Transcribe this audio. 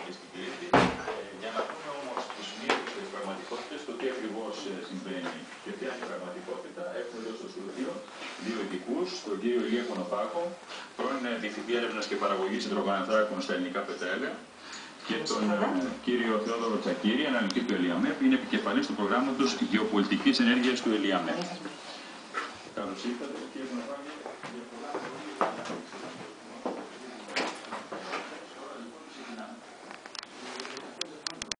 και στην Κρήτη. Για να πούμε όμως τους μύθους και τις πραγματικότητες, το τι ακριβώς συμβαίνει και ποια είναι η πραγματικότητα, έχουμε εδώ στο στούντιο δύο ειδικούς, τον κύριο Ηλία Κονοπάκο, πρώην Διευθυντή Έρευνας και Παραγωγής Υδρογονανθράκων στα ελληνικά πετρέλαια, και τον κύριο Θεόδωρο Τσακίρη, αναλυτή του ΕΛΙΑΜΕΠ, που είναι επικεφαλής του προγράμματος Γεωπολιτικής Ενέργειας του ΕΛΙΑΜΕΠ. Καλώς ήρθατε, κύριε Κονοπάκο.